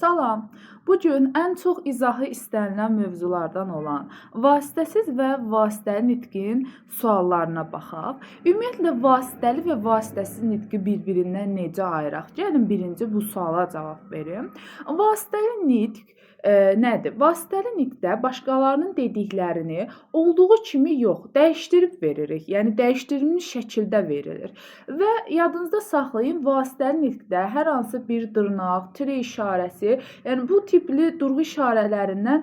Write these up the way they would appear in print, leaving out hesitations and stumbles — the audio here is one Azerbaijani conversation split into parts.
Salam. Bu gün ən çox izahı istənilən mövzulardan olan vasitəsiz və vasitəli nitqin suallarına baxaq. Ümumiyyətlə vasitəli və vasitəsiz nitqi bir-birindən necə ayıraq? Gəlin birinci bu suala cavab verim. Vasitəli nitq nədir? Vasitəli nitqdə başqalarının dediklərini olduğu kimi yox, dəyişdirib veririk. Yəni dəyişdirilmiş şəkildə verilir. Və yadınızda saxlayın, vasitəli nitqdə hər hansı bir dırnaq, tire işarəsi, yəni bu tipli durğu işarələrindən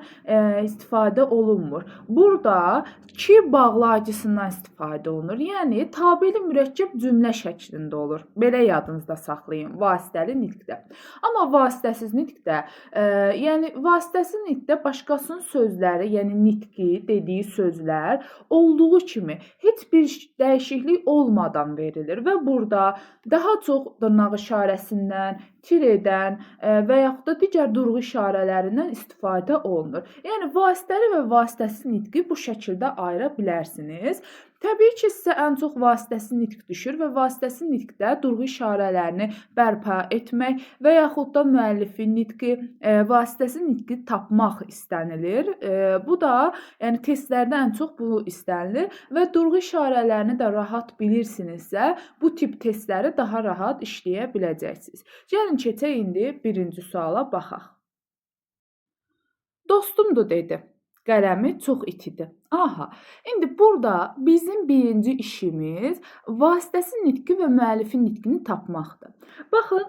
istifadə olunmur. Burada ki bağlayıcısından istifadə olunur. Yəni tabeli mürəkkəb cümlə şəklində olur. Belə yadınızda saxlayın vasitəli nitqdə. Amma vasitəsiz nitqdə, yəni vasitəsiz nitqdə başqasının sözləri, yəni nitqi dediyi sözlər olduğu kimi heç bir dəyişiklik olmadan verilir və burada daha çox dırnaq işarəsindən, tiredən və yaxud da digər durğu işarələrindən istifadə olunur. Yəni vasitəli və vasitəsiz nitqi bu şəkildə ayıra bilərsiniz. Təbii ki, sizə ən çox vasitəsiz nitq düşür və vasitəsiz nitqdə durğu işarələrini bərpa etmək və yaxud da müəllifin nitqi, vasitəsiz nitqi tapmaq istənilir. Bu da, yəni testlərdə ən çox bu istənilir və durğu işarələrini də rahat bilirsinizsə, bu tip testləri daha rahat işləyə biləcəksiniz. Gəlin keçək indi birinci suala baxaq. Dostumdur dedi. Qələmi çox itidir. Aha, indi burada bizim birinci işimiz vasitəsiz nitqi və müəllifin nitqini tapmaqdır. Baxın,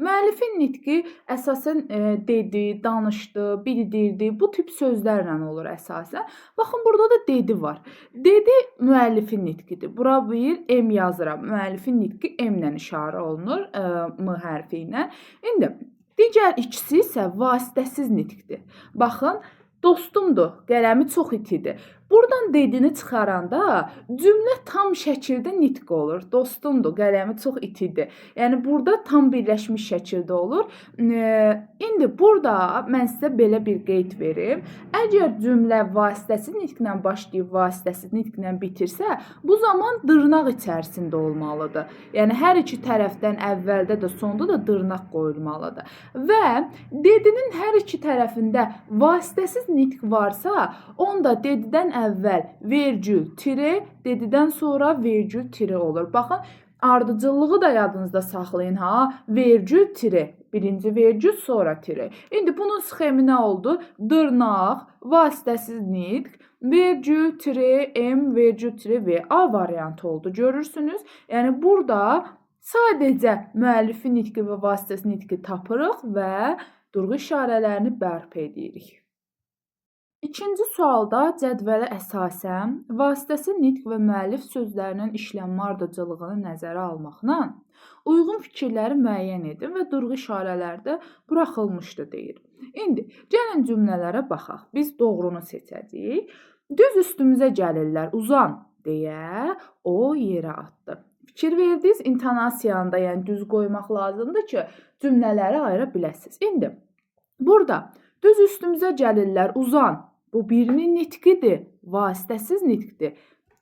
müəllifin nitqi əsasən dedi, danışdı, bildirdi, bu tip sözlərlə olur əsasən. Baxın, burada da dedi var. Dedi müəllifin nitqidir. Bura bir M yazıram. Müəllifin nitqi M-lə işarə olunur, M hərfi ilə. İndi digər ikisi isə vasitəsiz nitqdir. Baxın, dostumdur, qələmi çox itidir. Buradan dedini çıxaranda cümlə tam şəkildə nitq olur. Dostumdur, qələmi çox itidir. Yəni burada tam birləşmiş şəkildə olur. İndi burada mən sizə belə bir qeyd verim. Əgər cümlə vasitəsiz nitqlə başlayıb vasitəsiz nitqlə bitirsə, bu zaman dırnaq içərisində olmalıdır. Yəni hər iki tərəfdən əvvəldə də sonda da dırnaq qoyulmalıdır. Və dedinin hər iki tərəfində vasitəsiz nitq varsa, onda dedidən əvvəl vergül, tire, dedidən sonra vergül, tire olur. Baxın, ardıcıllığı da yadınızda saxlayın, ha? Vergül, tire. Birinci vergül, sonra tire. İndi bunun sxemi nə oldu? Dırnaq, vasitəsiz nitq, vergül, tire, M, vergül, tire, V. A variantı oldu. Görürsünüz? Yəni burada sadəcə müəllifin nitqi və vasitəsiz nitqi tapırıq və durğu işarələrini bərpa edirik. İkinci sualda cədvələ əsasən vasitəsiz nitq və müəllif sözlərinin işlənmə ardıcıllığını nəzərə almaqla uyğun fikirləri müəyyən edin və durğu işarələrdə buraxılmışdı deyir. İndi gəlin cümlələrə baxaq. Biz doğrunu seçəcəyik. Düz üstümüzə gəlirlər, uzan deyə o yerə atdı. Fikir verdiniz, intonasiyanı da yəni düz qoymaq lazımdır ki, cümlələri ayıra biləsiniz. İndi burada düz üstümüzə gəlirlər, uzan. Bu birinin nitqidir, vasitəsiz nitqdir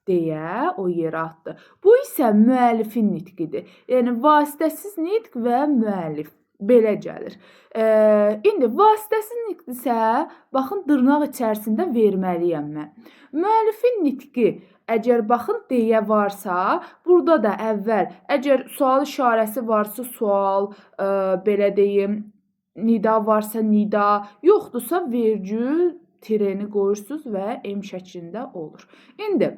deyə o yerə atdı. Bu isə müəllifin nitqidir. Yəni vasitəsiz nitq və müəllif belə gəlir. İndi vasitəsiz nitq isə baxın dırnaq içərisində verməliyəm mən. Müəllifin nitqi əgər baxın deyə varsa, burada da əvvəl əgər sual işarəsi varsa sual, belə deyim, nida varsa nida, yoxdursa vergül, tireni qoyursunuz və M şəklində olur. İndi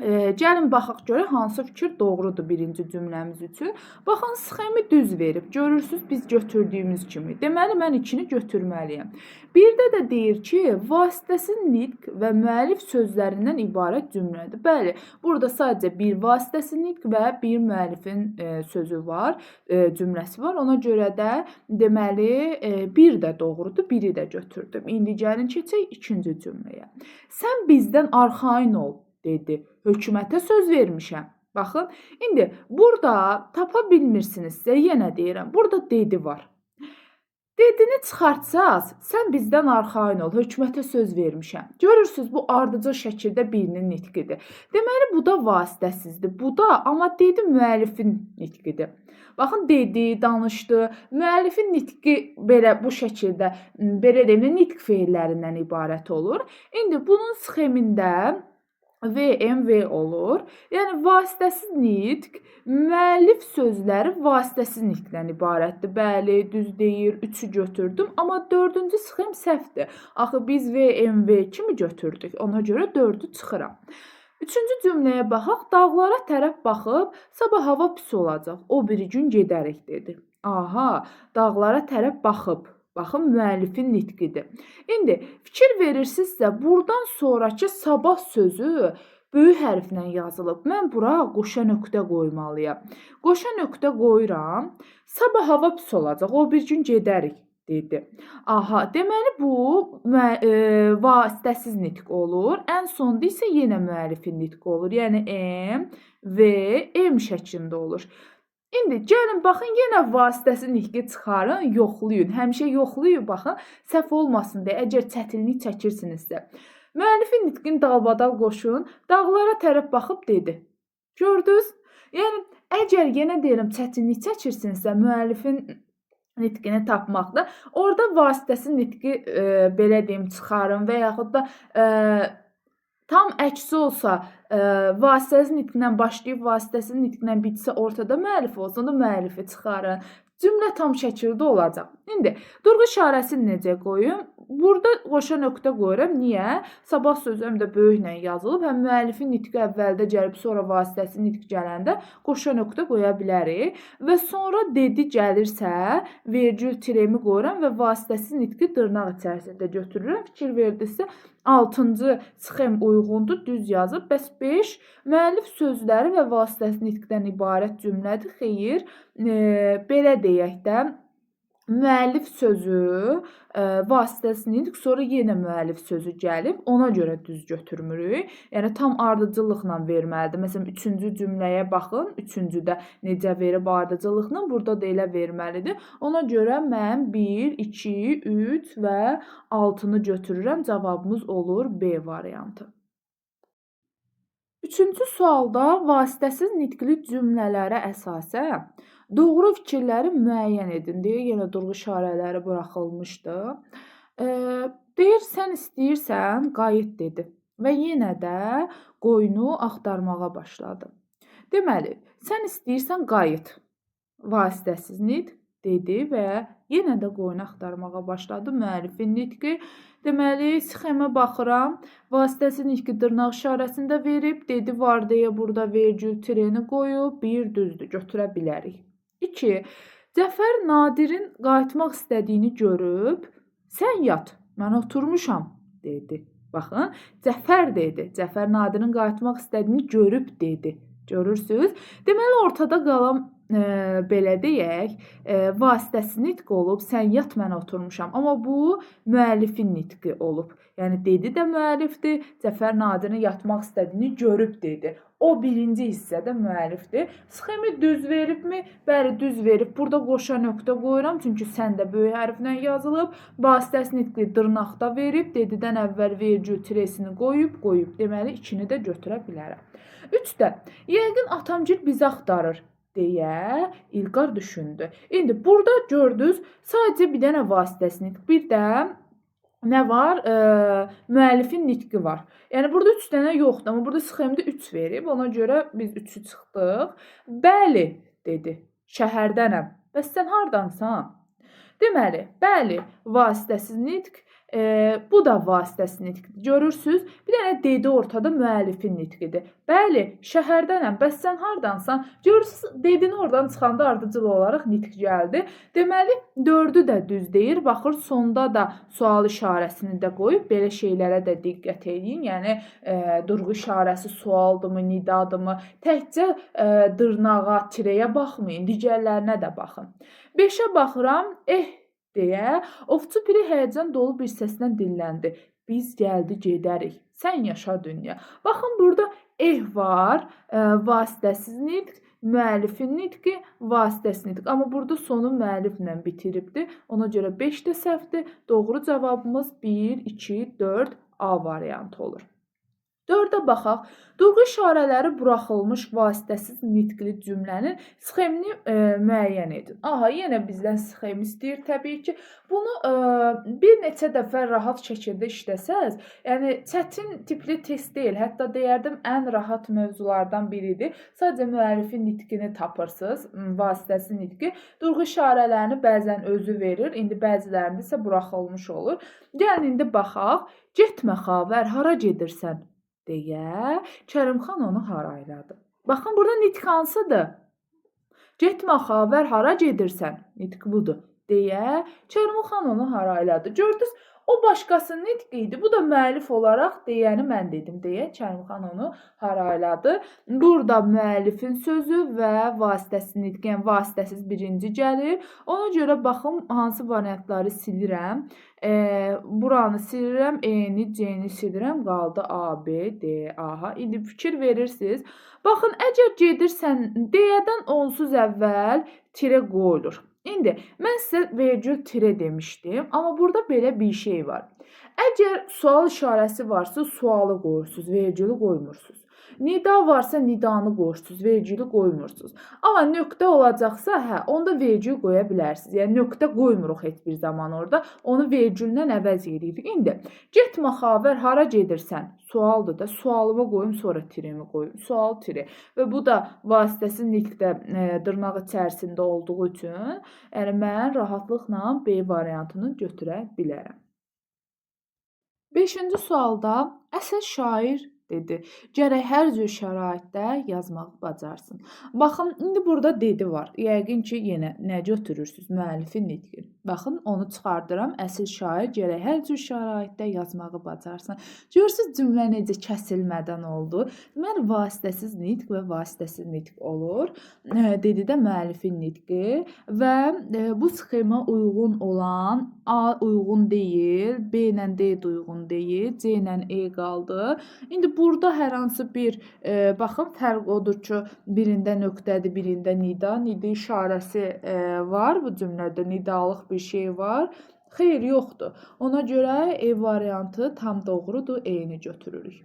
gəlin baxaq görək hansı fikir doğrudur birinci cümləmiz üçün. Baxın, sxemi düz verib. Görürsünüz biz götürdüyümüz kimi. Deməli, mən ikini götürməliyəm. Bir də deyir ki, vasitəsiz nitq və müəllif sözlərindən ibarət cümlədir. Bəli, burada sadəcə bir vasitəsiz nitq və bir müəllifin sözü var, cümləsi var. Ona görə də deməli, bir də doğrudur, biri də götürdüm. İndi gəlin keçək ikinci cümləyə. Sən bizdən arxayın ol, dedi. Hökumətə söz vermişəm. Baxın, indi burada tapa bilmirsinizsə, yenə deyirəm, burada dedi var. Dedini çıxartsaz, sən bizdən arxayın ol, hökumətə söz vermişəm. Görürsünüz, bu ardıcıl şəkildə birinin nitqidir. Deməli, bu da vasitəsizdir. Bu da, amma dedi müəllifin nitqidir. Baxın, dedi, danışdı. Müəllifin nitqi belə bu şəkildə, belə deyim də, nitq feillərindən ibarət olur. İndi bunun sxemində VMV olur. Yəni vasitəsiz nitq, müəllif sözləri vasitəsiz nitqdən ibarətdir. Bəli, düz deyir, 3-ü götürdüm, amma 4-cü sxem səhvdir. Axı biz VMV kimi götürdük. Ona görə 4-ü çıxıram. 3-cü cümləyə baxaq. Dağlara tərəf baxıb, sabah hava pis olacaq. O biri gün gedərik dedi. Aha, dağlara tərəf baxıb. Baxın, müəllifin nitqidir. İndi fikir verirsinizsə, buradan sonrakı sabah sözü böyük hərflə yazılıb. Mən bura qoşa nöqtə qoymalıyam. Qoşa nöqtə qoyuram. Sabah hava pis olacaq. O bir gün gedərik dedi. Aha, deməli bu vasitəsiz nitq olur. Ən sonda isə yenə müəllifin nitqi olur. Yəni M, V, M şəklində olur. İndi gəlin baxın, yenə vasitəsiz nitqi çıxarın, yoxlayın. Həmişə yoxlayın, baxın, səhv olmasın deyə, əgər çətinlik çəkirsinizsə. Müəllifin nitqini dalbadal qoşun, dağlara tərəf baxıb dedi. Gördünüz? Yəni, əgər yenə deyirəm, çətinlik çəkirsinizsə, müəllifin nitqini tapmaqda, orada vasitəsiz nitqi, belə deyim, çıxarın və yaxud da tam əksi olsa, vasitəsiz nitqlə başlayıb, vasitəsiz nitqlə bitsə, ortada müəllif olsa, onda müəllifi çıxarın. Cümlə tam şəkildə olacaq. İndi, durğu işarəsini necə qoyum? Burada qoşa nöqtə qoyuram. Niyə? Sabah sözü həm də böyüklə yazılıb. Həm müəllifin nitqi əvvəldə gəlib, sonra vasitəsiz nitq gələndə qoşa nöqtə qoya bilərik. Və sonra dedi gəlirsə, vergül tiremi qoyuram və vasitəsiz nitqi dırnaq içərisində götürürəm. Fikir verdinizsə, 6-cı sxem uyğundur, düz yazıb. Bəs 5 müəllif sözləri və vasitəsiz nitqdən ibarət cümlədir. Xeyr, belə deyək də, müəllif sözü, vasitəsiz nitq, sonra yenə müəllif sözü gəlib, ona görə düz götürmürük. Yəni, tam ardıcıllıqla verməlidir. Məsələn, 3-cü cümləyə baxın, 3-cüdə necə verib ardıcıllıqla, burada da elə verməlidir. Ona görə mən 1, 2, 3 və 6-nı götürürəm. Cavabımız olur B variantı. 3-cü sualda vasitəsiz nitqli cümlələrə əsasən doğru fikirləri müəyyən edin deyə yenə durğu işarələri buraxılmışdı. Deyir, sən istəyirsən, qayıt dedi və yenə də qoyunu axtarmağa başladı. Deməli, sən istəyirsən, qayıt. Vasitəsiz nitq dedi və yenə də qoyunu axtarmağa başladı. Müəllifin nitqi. Deməli, sxemə baxıram. Vasitəsiz nitqi dırnaq işarəsində verib. Dedi var deyə burada vergül tireni qoyub. 1 düzdür, götürə bilərik. 2. Cəfər Nadirin qayıtmaq istədiyini görüb, sən yat, mən oturmuşam, dedi. Baxın, Cəfər dedi. Cəfər Nadirin qayıtmaq istədiyini görüb, dedi. Görürsünüz? Deməli, ortada qalan, belə deyək, vasitəsiz nitq olub, sən yat, mən oturmuşam. Amma bu, müəllifin nitqi olub. Yəni, dedi də müəllifdir, Cəfər Nadirin yatmaq istədiyini görüb, dedi. O birinci hissədə müəllifdir. Sxemi düz veribmi? Bəli, düz verib. Burada qoşa nöqtə qoyuram, çünki sən də böyük hərflə yazılıb. Vasitəsiz nitqi dırnaqda verib, dedidən əvvəl vergül tiresini qoyub. Deməli, 2-ni də götürə bilərəm. 3-də, yəqin atamgil bizi axtarır, deyə İlqar düşündü. İndi, burada gördünüz, sadəcə bir dənə vasitəsiz nitq, bir də nə var? Müəllifin nitqi var. Yəni, burada 3 dənə yoxdur, amma burada sxemdə 3 verib, ona görə biz 3-ü çıxdıq. Bəli, dedi, şəhərdənəm. Bəs sən hardansan? Deməli, bəli, vasitəsiz nitq, bu da vasitəsiz nitqdir. Görürsünüz, bir dənə dedi ortada müəllifin nitqidir. Bəli, şəhərdənəm, bəs sən hardansan? Görürsünüz, dedini oradan çıxanda ardıcıl olaraq nitq gəldi. Deməli, 4-ü də düz deyir. Baxır, sonda da sual işarəsini də qoyub, belə şeylərə də diqqət edin. Yəni, durğu işarəsi sualdırmı, nidadırmı? Təkcə dırnağa, tirəyə baxmayın, digərlərinə də baxın. 5-ə baxıram, deyə Ovçu Piri həyəcan dolu bir səslə dilləndi. Biz gəldi gedərik. Sən yaşa dünya. Baxın, burada var, vasitəsiz nitq, müəllifin nitqi, vasitəsiz nitq. Amma burada sonu müəlliflə bitiribdir. Ona görə 5 də səhvdir. Doğru cavabımız 1, 2, 4 A variantı olur. 4-ə baxaq. Durğu işarələri buraxılmış vasitəsiz nitqli cümlənin sxemini müəyyən edin. Aha, yenə bizdən sxem istəyir təbii ki. Bunu bir neçə dəfə rahat şəkildə işləsəz, yəni çətin tipli test deyil, hətta deyərdim ən rahat mövzulardan biridir. Sadəcə müəllifin nitqini tapırsınız, vasitəsiz nitqi. Durğu işarələrini bəzən özü verir, indi bəzilərində isə buraxılmış olur. Gəlin indi baxaq. Getmə xavər, hara gedirsən? Deyə Kərimxan onu harayladı. Baxın, burada nitq hansıdır? Getmə xavər, hara gedirsən? Nitq budur. Deyə Kərimxan onu harayladı. Gördünüz, o başqasının nitqi idi. Bu da müəllif olaraq deyəni mən dedim deyə Kərimxan onu harayladı. Burada müəllifin sözü və vasitəsiz nitq, yəni vasitəsiz birinci gəlir. Ona görə baxım hansı variantları silirəm. Buranı silirəm, E-ni, C-ni silirəm, qaldı A, B, D, A. İndi fikir verirsiniz. Baxın, əgər gedirsən D-dən onsuz əvvəl tirə qoyulur. İndi mən sizə vergül tirə demişdim, amma burada belə bir şey var. Əgər sual işarəsi varsa, sualı qoyursunuz, vergülü qoymursunuz. Nida varsa nidanı qoyursunuz, vergülü qoymursunuz. Amma nöqtə olacaqsa, onda vergül qoya bilərsiniz. Yəni nöqtə qoymuruq heç bir zaman orada. Onu vergüllə əvəz edirik. İndi getmə xavər, hara gedirsən? Sualdır da. Sualımı qoyum, sonra tirimi qoyum. Sual tiri. Və bu da vasitəsiz nitqdə dırnaq içərisində olduğu üçün, yəni mən rahatlıqla B variantını götürə bilərəm. 5-ci sualda əsl şair dedi. Gərək hər cür şəraitdə yazmağı bacarsın. Baxın, indi burada dedi var. Yəqin ki, yenə nə götürürsünüz? Müəllifin nitqi. Baxın, onu çıxardıram. Əsl şair gərək hər cür şəraitdə yazmağı bacarsın. Görürsünüz cümlə necə kəsilmədən oldu. Deməli, vasitəsiz nitq və vasitəsiz nitq olur. Dedi də müəllifin nitqi və bu sxemə uyğun olan A uyğun deyil, B ilə D uyğun deyil, C ilə E qaldı. İndi burada hər hansı bir baxın fərq odur ki, birində nöqtədir, birində nida, nida işarəsi var bu cümlədə, nidalıq bir şey var. Xeyr, yoxdur. Ona görə E variantı tam doğrudur, E-ni götürürük.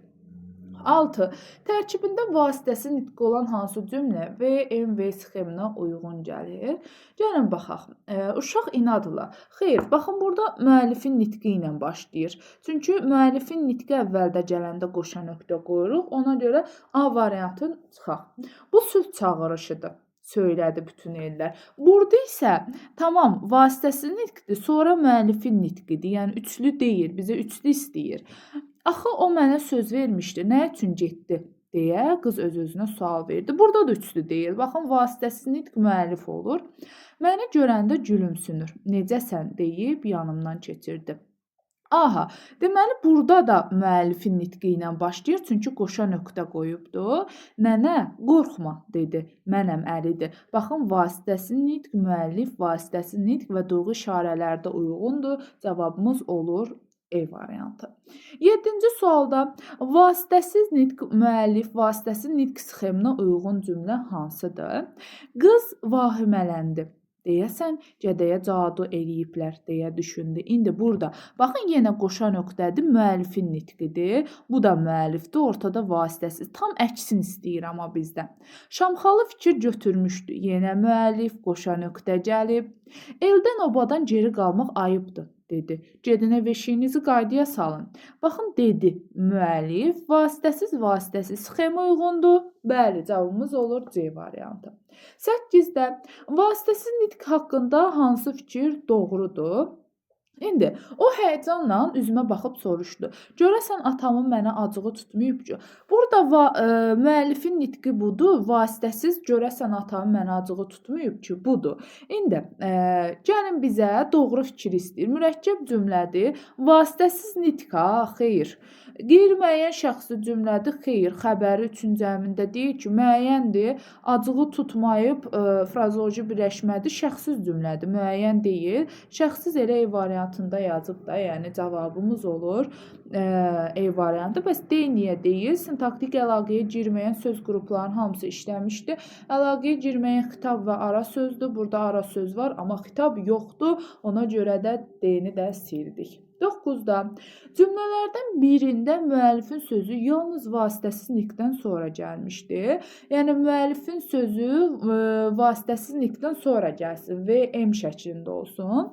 6. Tərkibində vasitəsiz nitqi olan hansı cümlə V sxeminə uyğun gəlir? Gəlin baxaq. Uşaq inadla. Xeyr, baxın burada müəllifin nitqi ilə başlayır. Çünki müəllifin nitqi əvvəldə gələndə qoşa nöqtə qoyuruq. Ona görə A variantını çıxaq. Bu sülh çağırışıdır. Söylədi bütün ellər. Burada isə tamam vasitəsiz nitqdir, sonra müəllifin nitqidir. Yəni üçlü deyil, bizə üçlü istəyir. Axı o mənə söz vermişdi, nə üçün getdi deyə qız öz-özünə sual verdi. Burada da üçlü deyil. Baxın, vasitəsiz nitq müəllif olur. Məni görəndə gülümsünür. Necəsən deyib yanımdan keçirdi. Aha, deməli burada da müəllifin nitqi ilə başlayır, çünki qoşa nöqtə qoyubdu. Nənə, qorxma dedi. Mənəm Əlidir. Baxın, vasitəsiz nitq, müəllif, vasitəsiz nitq və durğu işarələrdə uyğundur. Cavabımız olur E variantı. 7-ci sualda vasitəsiz nitq, müəllif, vasitəsiz nitq sxeminə uyğun cümlə hansıdır? Qız vahimələndi. Deyəsən, gədəyə cadu eləyiblər deyə düşündü. İndi burada, baxın, yenə qoşa nöqtədir, müəllifin nitqidir. Bu da müəllifdir, ortada vasitəsiz. Tam əksin istəyir amma bizdən. Şamxalı fikir götürmüşdü. Yenə müəllif, qoşa nöqtə gəlib. Eldən obadan geri qalmaq ayıbdır, dedi. Gedin ev eşiyinizi qaydaya salın. Baxın, dedi müəllif, vasitəsiz sxemə uyğundur. Bəli, cavabımız olur C variantı. 8-də vasitəsiz nitq haqqında hansı fikir doğrudur? İndi o həyəcanla üzümə baxıb soruşdu. Görəsən atamın mənə acığı tutmayıb ki? Burada müəllifin nitqi budur, vasitəsiz görəsən atamın mənə acığı tutmayıb ki? Budur. İndi gəlin bizə doğru fikir istəyir. Mürəkkəb cümlədir. Vasitəsiz nitq, xeyr. Qeyri-müəyyən şəxsi cümlədir, xeyr. Xəbəri 3-cü əmində deyir ki, müəyyəndir, acığı tutmayıb, frazoloji birləşmədir, şəxsiz cümlədir, müəyyən deyil. Şəxsiz elə E variantında yazıb da, yəni cavabımız olur E variantı. Bəs D niyə deyil? Sintaktik əlaqəyə girməyən söz qruplarının hamısı işləmişdi. Əlaqəyə girməyən xitab və ara sözdür. Burada ara söz var, amma xitab yoxdur. Ona görə də D-ni də sildik. 9-da cümlələrdən birində müəllifin sözü yalnız vasitəsiz nikdən sonra gəlmişdi. Yəni müəllifin sözü vasitəsiz nikdən sonra gəlsin və M şəklində olsun.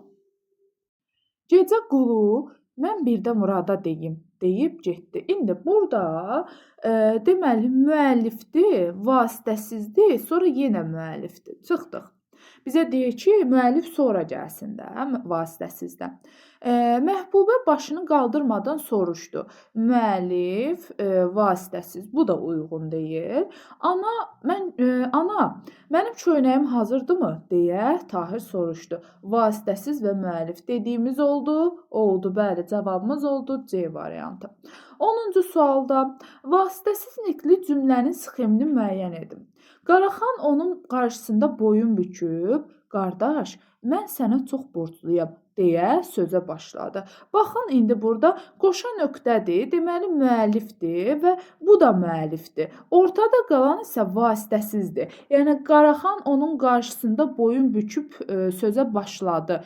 Gecə qulu mən birdə Murada deyim deyib getdi. İndi burada deməli müəllifdir, vasitəsizdir, sonra yenə müəllifdir. Çıxdıq. Bizə deyir ki, müəllif sonra gəlsin də, vasitəsizdən. Məhbubə başını qaldırmadan soruşdu. Müəllif, vasitəsiz. Bu da uyğun deyil. Ana, mənim köynəyim hazırdırmı? Deyə Tahir soruşdu. Vasitəsiz və müəllif dediyimiz oldu. Oldu, bəli, cavabımız oldu C variantı. 10-cu sualda vasitəsiz nikli cümlənin sxemini müəyyən edin. Qaraxan onun qarşısında boyun büküb, qardaş, mən sənə çox borcluyam deyə sözə başladı. Baxın, indi burada qoşa nöqtədir, deməli müəllifdir və bu da müəllifdir. Ortada qalan isə vasitəsizdir. Yəni Qaraxan onun qarşısında boyun büküb sözə başladı.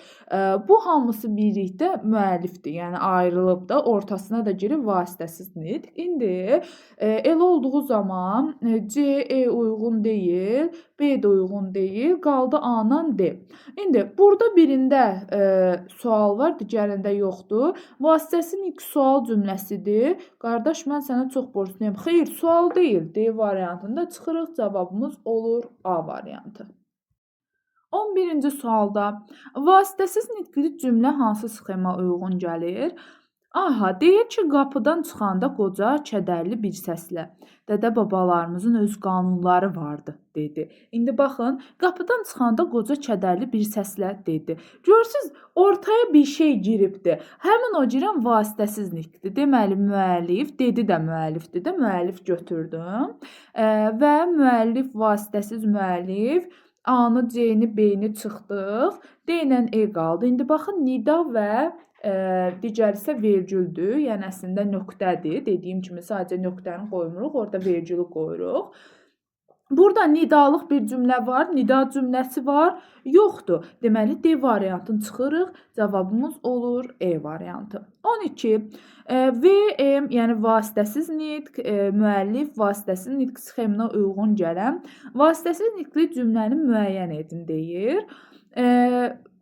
Bu hamısı birlikdə müəllifdir. Yəni ayrılıb da ortasına da girib vasitəsiz nitq. İndi elə olduğu zaman C, E uyğun deyil, B də uyğun deyil, qaldı A-nan D. İndi burada birində sual var, digərində yoxdur. Vasitəsiz ilk sual cümləsidir. Qardaş, mən sənə çox borcluyam. Xeyr, sual deyil. D variantında çıxırıq. Cavabımız olur A variantı. 11-ci sualda vasitəsiz nitqli cümlə hansı sxema uyğun gəlir? Aha, deyir ki, qapıdan çıxanda qoca kədərli bir səslə dədə babalarımızın öz qanunları vardı, dedi. İndi baxın, qapıdan çıxanda qoca kədərli bir səslə dedi. Görürsüz, ortaya bir şey giribdi. Həmin o girən vasitəsiz nikdir. Deməli, müəllif, dedi də müəllifdir də, müəllif götürdüm. Və müəllif, vasitəsiz müəllif, A-nı, C-ni, B-ni çıxdıq. D ilə E qaldı. İndi baxın, nida və digər isə vergüldür. Yəni əslində nöqtədir. Dediyim kimi sadəcə nöqtəni qoymuruq, orada vergülü qoyuruq. Burada nidalıq bir cümlə var, nida cümləsi var, yoxdur. Deməli D variantını çıxırıq. Cavabımız olur E variantı. 12. VM, yəni vasitəsiz nitq, müəllif vasitəsiz nitq sxeminə uyğun gələn vasitəsiz nitqli cümləni müəyyən edin deyir.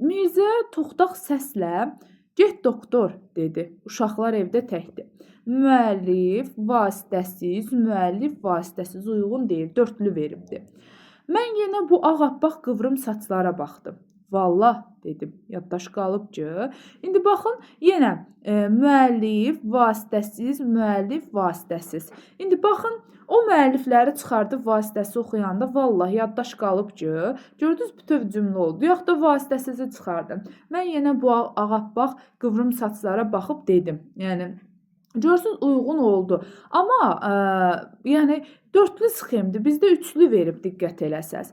Mirzə toxtaq səslə get doktor, dedi. Uşaqlar evdə təkdir. Müəllif, vasitəsiz, müəllif, vasitəsiz uyğun deyil. Dörtlü veribdir. Mən yenə bu ağappaq qıvrım saçlara baxdım. Vallah, dedim. Yaddaş qalıbcı. İndi baxın, yenə müəllif, vasitəsiz, müəllif, vasitəsiz. İndi baxın, o müəllifləri çıxardıb vasitəsi oxuyanda vallah yaddaş qalıbcı. Gördünüz, bütöv cümlə oldu. Yox da vasitəsizi çıxardım. Mən yenə bu ağappaq qıvrım saçlara baxıb dedim. Yəni görürsünüz, uyğun oldu. Amma yəni dörtlü sxemdir. Bizdə üçlü verib, diqqət eləsəz.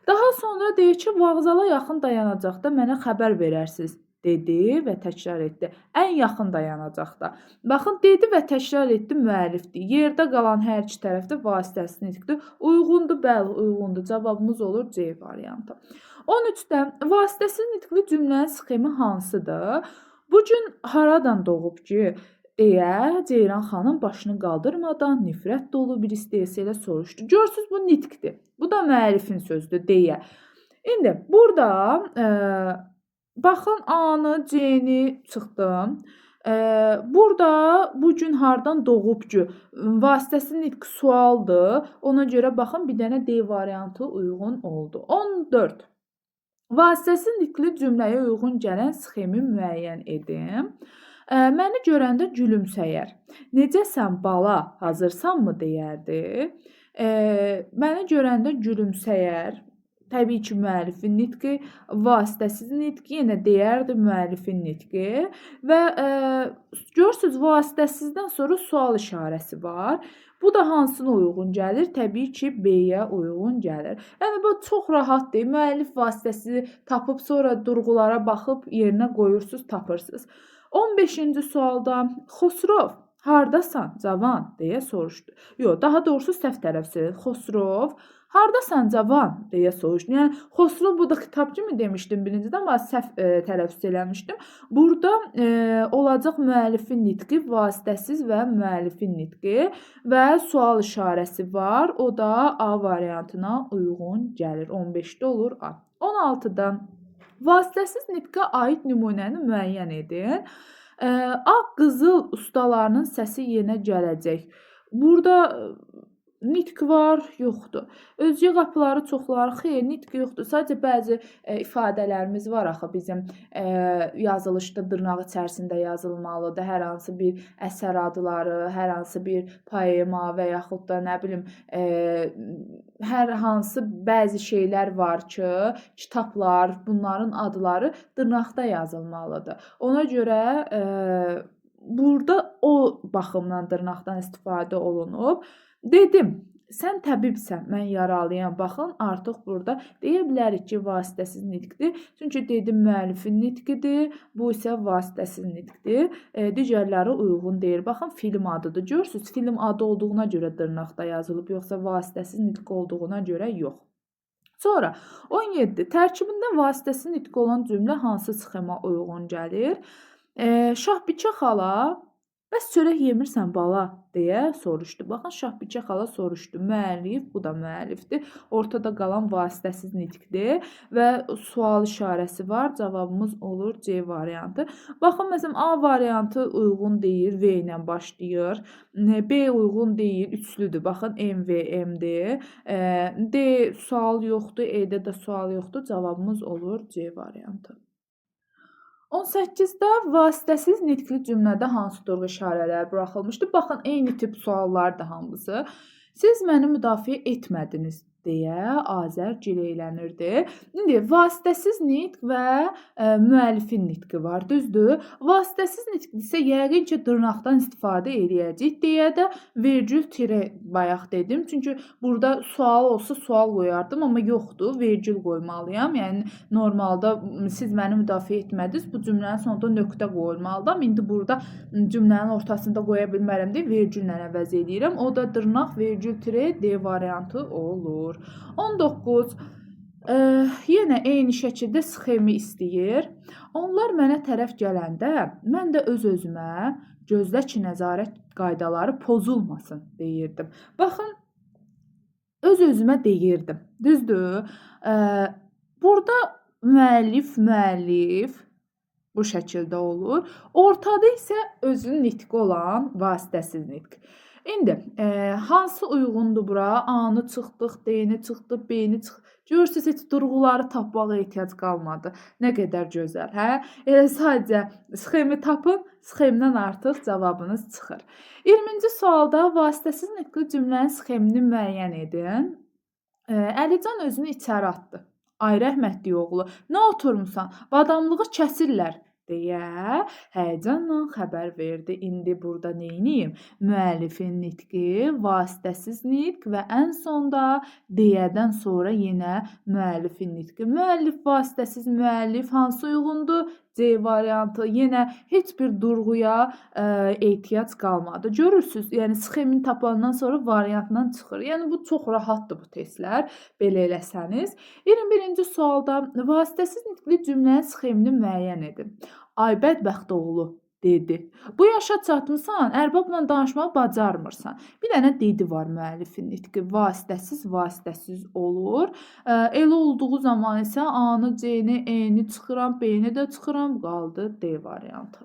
Daha sonra deyir ki, vağzala yaxın dayanacaqda mənə xəbər verərsiniz, dedi və təkrar etdi. Ən yaxın dayanacaqda. Baxın, dedi və təkrar etdi müəllifdir. Yerdə qalan hər iki tərəfdə vasitəsiz nitqdir. Uyğundur, bəli, uyğundur. Cavabımız olur C variantı. 13-də vasitəsiz nitqli cümlənin sxemi hansıdır? Bu gün haradan doğub ki, deyə Ceyran xanım başını qaldırmadan nifrət dolu bir istehza ilə soruşdu. Görürsünüz, bu nitqdir. Bu da müəllifin sözdür, deyə. İndi burada baxın, A-nı, C-ni çıxdım. Burada bu gün hardan doğub ki, vasitəsiz nitq sualdır. Ona görə baxın, bir dənə D variantı uyğun oldu. 14. Vasitəsiz nitqli cümləyə uyğun gələn sxemi müəyyən edin. Məni görəndə gülümsəyər. Necəsən bala, hazırsanmı deyərdi. Məni görəndə gülümsəyər. Təbii ki, müəllifin nitqi, vasitəsiz nitqi, yenə deyərdi müəllifin nitqi. Və görürsünüz, vasitəsizdən sonra sual işarəsi var. Bu da hansına uyğun gəlir? Təbii ki, B-yə uyğun gəlir. Yəni, bu çox rahatdır. Müəllif vasitəsi tapıb, sonra durğulara baxıb, yerinə qoyursunuz, tapırsınız. 15-ci sualda Xosrov, hardasan, cavan, deyə soruşdu. Yox, daha doğrusu səhv tələffüz edir. Xosrov, "Hardasan cavan?" deyə soruşdu. Yəni Xosrov burada xitab kimi demişdim birincidə, amma səhv tələffüz eləmişdim. Burada olacaq müəllifin nitqi, vasitəsiz və müəllifin nitqi və sual işarəsi var. O da A variantına uyğun gəlir. 15-də olur A. 16-da vasitəsiz nitqə aid nümunəni müəyyən edin. Ağ qızıl ustalarının səsi yenə gələcək. Burada nitq var, yoxdur. Özgə qapıları çoxları, xeyr, nitq yoxdur. Sadəcə bəzi ifadələrimiz var axı bizim yazılışda dırnaq içərisində yazılmalıdır. Hər hansı bir əsər adları, hər hansı bir poema və yaxud da nə bilim hər hansı bəzi şeylər var ki, kitablar, bunların adları dırnaqda yazılmalıdır. Ona görə burada o baxımdan dırnaqdan istifadə olunub. Dedim, sən təbibsən, mən yaralıyam. Baxın, artıq burada deyə bilərik ki, vasitəsiz nitqdir. Çünki dedim müəllifin nitqidir, bu isə vasitəsiz nitqdir. Digərləri uyğun deyil. Baxın, film adıdır. Görürsünüz, film adı olduğuna görə dırnaqda yazılıb, yoxsa vasitəsiz nitq olduğuna görə yox. Sonra 17. Tərkibində vasitəsiz nitq olan cümlə hansı sxema uyğun gəlir? Şahbikə xala, bəs çörək yemirsən bala, deyə soruşdu. Baxın, Şahbikə xala soruşdu. Müəllif, bu da müəllifdir. Ortada qalan vasitəsiz nitqdir və sual işarəsi var. Cavabımız olur C variantı. Baxın, məsələn, A variantı uyğun deyil, V ilə başlayır. B uyğun deyil, üçlüdür. Baxın, M, V, M-dir. D sual yoxdur, E-də də sual yoxdur. Cavabımız olur C variantı. 18-də vasitəsiz nitqli cümlədə hansı durğu işarələri buraxılmışdı? Baxın, eyni tip suallardır hamısı. Siz məni müdafiə etmədiniz deyə Azər gileylənirdi. İndi vasitəsiz nitq və müəllifin nitqi var, düzdür? Vasitəsiz nitq isə yəqin ki, dırnaqdan istifadə eləyəcəyik deyə də vergül tire bayaq dedim. Çünki burada sual olsa sual qoyardım, amma yoxdur, vergül qoymalıyam. Yəni normalda siz məni müdafiə etmədiniz, bu cümlənin sonunda nöqtə qoyulmalıdır. İndi burada cümlənin ortasında qoya bilmərəm deyə vergüllə əvəz edirəm. O da dırnaq, vergül tire D variantı olur. 19. Yenə eyni şəkildə sxemi istəyir. Onlar mənə tərəf gələndə mən də öz-özümə gözlə ki, nəzarət qaydaları pozulmasın deyirdim. Baxın, öz-özümə deyirdim. Düzdür? Burada müəllif bu şəkildə olur. Ortada isə özünün nitqi olan vasitəsiz nitq. İndi hansı uyğundur bura? A-nı çıxdıq, D-ni çıxdıq, B-ni çıxdıq. Görürsünüz, heç durğuları tapmağa ehtiyac qalmadı. Nə qədər gözəl, hə? Elə sadəcə sxemi tapın, sxemdən artıq cavabınız çıxır. 20-ci sualda vasitəsiz nitqli cümlənin sxemini müəyyən edin. Əlican özünü içəri atdı. Ay rəhmətli oğlu, nə oturmusan? Badamlığı kəsirlər deyə həyəcanla xəbər verdi. İndi burada neyniyim? Müəllifin nitqi, vasitəsiz nitq və ən sonda deyədən sonra yenə müəllifin nitqi. Müəllif, vasitəsiz müəllif hansı uyğundur? C variantı. Yenə heç bir durğuya ehtiyac qalmadı. Görürsünüz, yəni sxemini tapandan sonra variantdan çıxır. Yəni bu çox rahatdır bu testlər, belə eləsəniz. 21-ci sualda vasitəsiz nitqli cümlənin sxemini müəyyən edin. Ay bədbəxt oğlu dedi. Bu yaşa çatmısan, ərbabla danışmağı bacarmırsan. Bir dənə dedi var müəllifin nitqi. Vasitəsiz olur. Elə olduğu zaman isə A-nı, C-ni, E-ni çıxıram, B-ni də çıxıram, qaldı D variantı.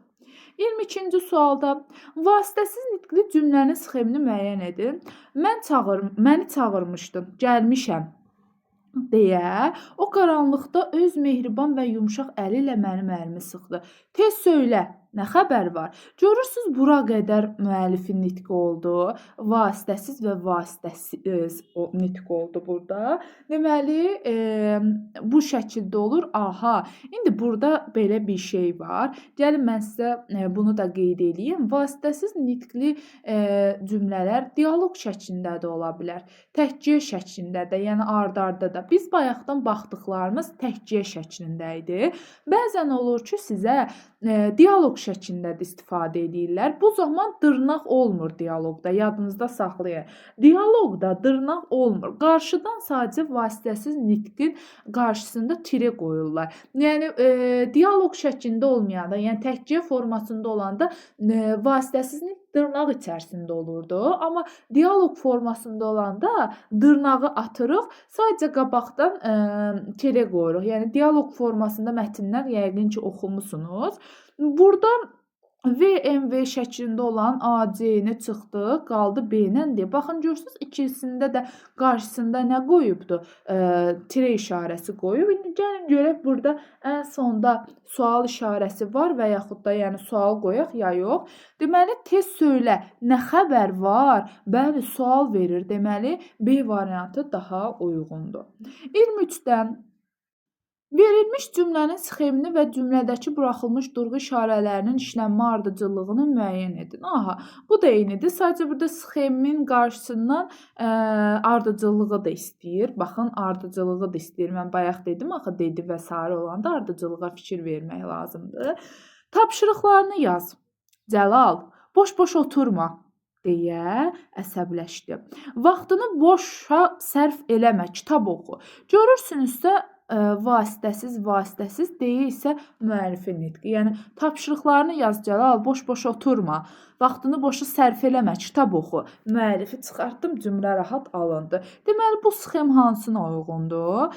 22-ci sualda vasitəsiz nitqli cümlənin sxemini müəyyən edin. Məni çağırmışdın, gəlmişəm deyə o qaranlıqda öz mehriban və yumşaq əli ilə mənim əlimi sıxdı. Tez söylə, nə xəbər var? Görürsünüz, bura qədər müəllifin nitqi oldu. Vasitəsiz və vasitəsiz nitq oldu burada. Deməli, bu şəkildə olur. Aha, indi burada belə bir şey var. Gəlin, mən sizə bunu da qeyd edeyim. Vasitəsiz nitqli cümlələr dialoq şəklində də ola bilər. Təhciyyə şəklində də, yəni ard-arda da. Biz bayaqdan baxdıqlarımız təhciyyə şəklində idi. Bəzən olur ki, sizə dialoq şəklində də istifadə edirlər. Bu zaman dırnaq olmur dialoqda, yadınızda saxlayın. Dialoqda dırnaq olmur. Qarşıdan sadəcə vasitəsiz nitqin qarşısında tire qoyurlar. Yəni dialoq şəklində olmayanda, yəni təhciyyə formasında olanda vasitəsiz nitq dırnaq içərisində olurdu. Amma dialoq formasında olanda dırnağı atırıq, sadəcə qabaqdan tire qoyuruq. Yəni dialoq formasında mətnlər yəqin ki, oxumusunuz. Burada VMV şəklində olan AC-ni çıxdı, qaldı B-nəndir. Baxın, görürsünüz, ikisində də qarşısında nə qoyubdur? Tire işarəsi qoyub. İndi gəlin görək, burada ən sonda sual işarəsi var və yaxud da yəni sual qoyaq ya yox. Deməli, tez söylə, nə xəbər var? Bəli, sual verir. Deməli, B variantı daha uyğundur. 23-dən verilmiş cümlənin sxemini və cümlədəki buraxılmış durğu işarələrinin işlənmə ardıcıllığını müəyyən edin. Aha, bu da eynidir. Sadəcə burada sxemin qarşısından ardıcıllığı da istəyir. Baxın, ardıcıllığı da istəyir. Mən bayaq dedim, axı dedi və s. olanda ardıcıllığa fikir vermək lazımdır. Tapşırıqlarını yaz. Cəlal, boş-boş oturma deyə əsəbləşdi. Vaxtını boşa sərf eləmə, kitab oxu. Görürsünüzsə, vasitəsiz deyə isə müəllifin nitqi. Yəni, tapşırıqlarını yaz Cəlal, boş-boş oturma, vaxtını boşa sərf eləmə, kitab oxu. Müəllifi çıxartdım, cümlə rahat alındı. Deməli, bu sxem hansına uyğundur?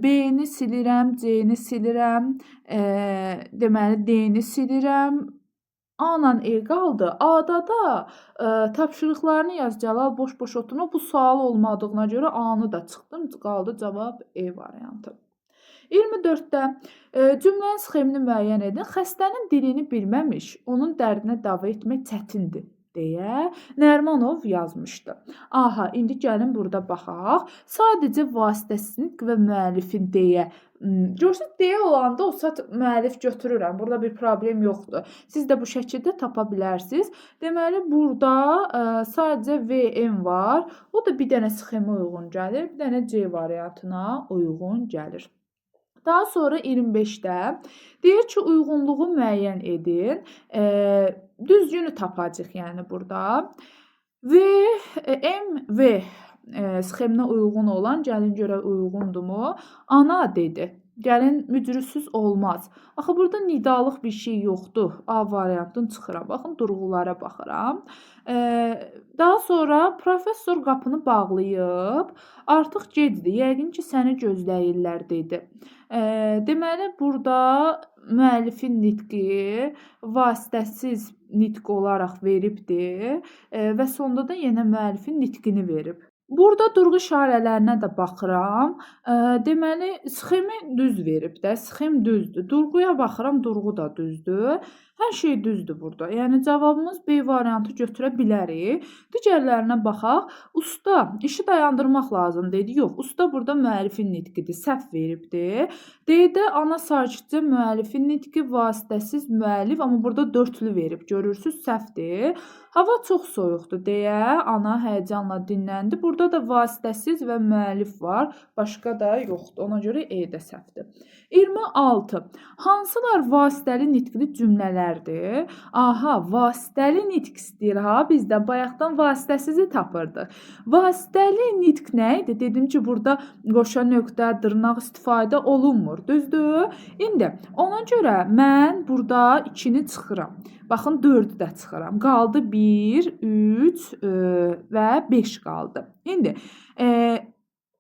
B-ni silirəm, C-ni silirəm, deməli, D-ni silirəm. A-la E qaldı. A-da da tapşırıqlarını yaz Cəlal, boş-boş oturma. Bu sual olmadığına görə A-nı da çıxdım. Qaldı cavab E variantı. 24-də cümlənin sxemini müəyyən edin. Xəstənin dilini bilməmiş, onun dərdinə dava etmək çətindir deyə Nərimanov yazmışdı. Aha, indi gəlin burada baxaq. Sadəcə vasitəsiz nitq və müəllifin deyə. Görürsünüz, deyə olanda o saat müəllif götürürəm. Burada bir problem yoxdur. Siz də bu şəkildə tapa bilərsiniz. Deməli, burada sadəcə VM var. O da bir dənə sxemə uyğun gəlir. Bir dənə C variantına uyğun gəlir. Daha sonra 25-də deyir ki, uyğunluğu müəyyən edin. Düzgünü tapacaq yəni burada. MV sxeminə uyğun olan, gəlin görə uyğundurmu? Ana dedi. Gəlin mücrüsüz olmaz. Axı burada nidalıq bir şey yoxdur. A variantını çıxıram. Baxın, durğulara baxıram. Daha sonra professor qapını bağlayıb, artıq gecdir, yəqin ki, səni gözləyirlər dedi. Deməli, burada müəllifin nitqi vasitəsiz nitq olaraq veribdir və sonda da yenə müəllifin nitqini verib. Burada durğu işarələrinə də baxıram. Deməli, sxemi düz verib də, sxem düzdür. Durğuya baxıram, durğu da düzdür. Hər şey düzdür burada. Yəni, cavabımız B variantı götürə bilərik. Digərlərinə baxaq. Usta, işi dayandırmaq lazım dedi. Yox, usta burada müəllifin nitqidir, səhv veribdir. D-də ana sakitcə müəllifin nitqi, vasitəsiz müəllif, amma burada dörtlü verib. Görürsünüz, səhvdir. Hava çox soyuqdur deyə ana həyəcanla dinləndi. Burada da vasitəsiz və müəllif var. Başqa da yoxdur. Ona görə E də səhvdir. 26. Hansılar vasitəli nitqli cümlələrdir? Aha, vasitəli nitq istəyir ha. Bizdə bayaqdan vasitəsizi tapırdıq. Vasitəli nitq nə idi? Dedim ki, burada qoşa nöqtə, dırnaq istifadə olunmur. Düzdür? İndi ona görə mən burada 2-ni çıxıram. Baxın, 4-ü də çıxıram. Qaldı 1, 3 və 5 qaldı. İndi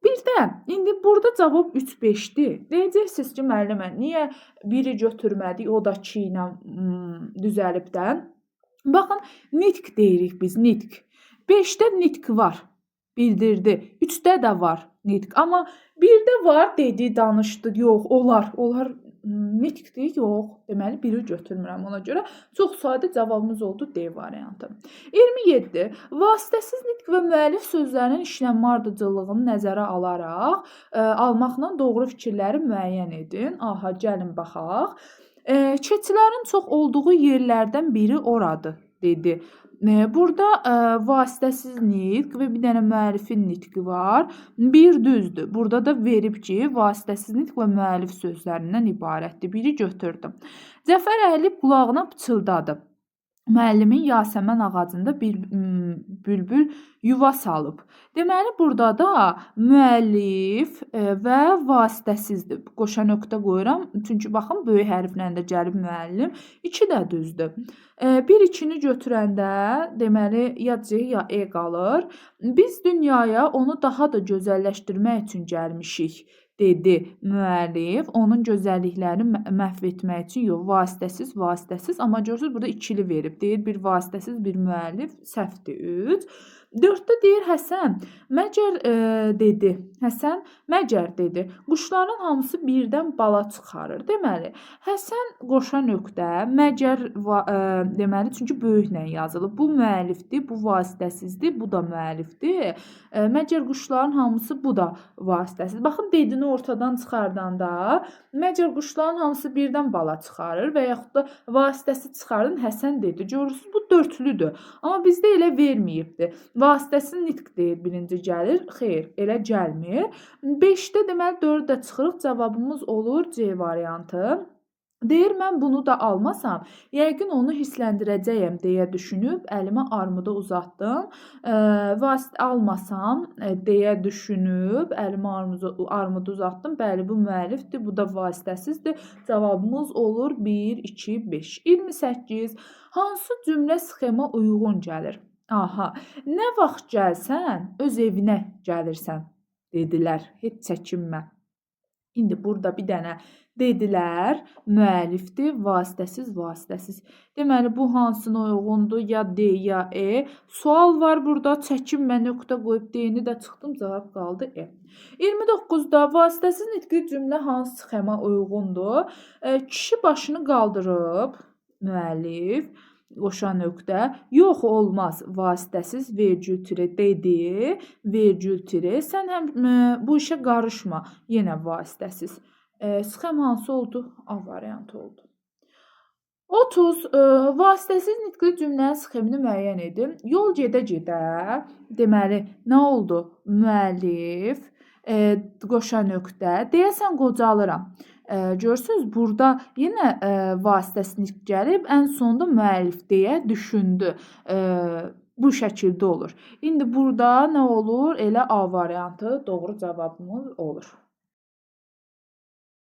bir də, indi burada cavab 3-5-dir. Deyəcəksiniz ki, müəllimə, niyə biri götürmədik, o da 2 ilə düzəlibdən? Baxın, nitq deyirik biz, nitq. 5-də nitq var, bildirdi. 3-də də var nitq. Amma 1-də var, dedi, danışdı. Yox, onlar nitqdir, yox. Deməli, biri götürmürəm ona görə. Çox sadə cavabımız oldu D variantı. 27. Vasitəsiz nitq və müəllif sözlərinin işlənmə ardıcıllığını nəzərə alaraq almaqla doğru fikirləri müəyyən edin. Aha, gəlin baxaq. Keçilərin çox olduğu yerlərdən biri oradır dedi. Burada vasitəsiz nitq və bir dənə müəllifin nitqi var. Bir düzdür. Burada da verib ki, vasitəsiz nitq və müəllif sözlərindən ibarətdir. Biri götürdüm. Cəfər əyilib qulağına pıçıldadı. Müəllimin yasəmən ağacında bir bülbül yuva salıb. Deməli, burada da müəllif və vasitəsizdir. Qoşa nöqtə qoyuram. Çünki baxın, böyük hərflə də gəlib müəllim. 2 də düzdür. Bir 2-ni götürəndə, deməli, ya C ya E qalır. Biz dünyaya onu daha da gözəlləşdirmək üçün gəlmişik, dedi müəllif. Onun gözəlliklərini məhv etmək üçün yox, vasitəsiz. Amma görürsüz, burada ikili verib. Deyir, bir vasitəsiz, bir müəllif, səhvdir 3. 4-də deyir, Həsən dedi. Həsən məcər dedi. Quşların hamısı birdən bala çıxarır. Deməli, Həsən qoşa nöqtə, məcər deməli, çünki böyüklə yazılıb. Bu müəllifdir, bu vasitəsizdir, bu da müəllifdir. Məcər quşların hamısı, bu da vasitəsiz. Baxın, dedini ortadan çıxardanda, məcər quşların hamısı birdən bala çıxarır və yaxud da vasitəsi çıxardın, Həsən dedi. Görürsünüz, bu dörtlüdür. Amma bizdə elə verməyibdir. Vasitəsiz nitq deyir, birinci gəlir. Xeyr, elə gəlmir. 5-də deməli 4 də çıxırıq. Cavabımız olur C variantı. Deyir, mən bunu da almasam, yəqin onu hissləndirəcəyəm deyə düşünüb əlimə armudu uzatdım. Almasam deyə düşünüb əlimə armudu uzatdım. Bəli, bu müəllifdir, bu da vasitəsizdir. Cavabımız olur 1, 2, 5. 28. Hansı cümlə sxema uyğun gəlir? Aha, nə vaxt gəlsən, öz evinə gəlirsən, dedilər. Heç çəkinmə. İndi burada bir dənə dedilər, müəllifdir, vasitəsiz. Deməli, bu hansına uyğundur? Ya D, ya E. Sual var burada, çəkinmə, nöqtə qoyub D-ni də çıxdım, cavab qaldı E. 29-da vasitəsiz nitqli cümlə hansı sxema uyğundur? Kişi başını qaldırıb, müəllif, qoşa nöqtə, yox olmaz, vasitəsiz, vergül tire dedi, vergül tire, sən həm bu işə qarışma, yenə vasitəsiz. Sxem hansı oldu? A variantı oldu. 30. Vasitəsiz nitqli cümlənin sxemini müəyyən edin. Yol gedə-gedə, deməli, nə oldu? Müəllif, qoşa nöqtə, deyəsən qocalıram. Görürsünüz, burada yenə vasitəsiz nitq gəlib, ən sonunda müəllif deyə düşündü. Bu şəkildə olur. İndi burada nə olur? Elə A variantı doğru cavabımız olur.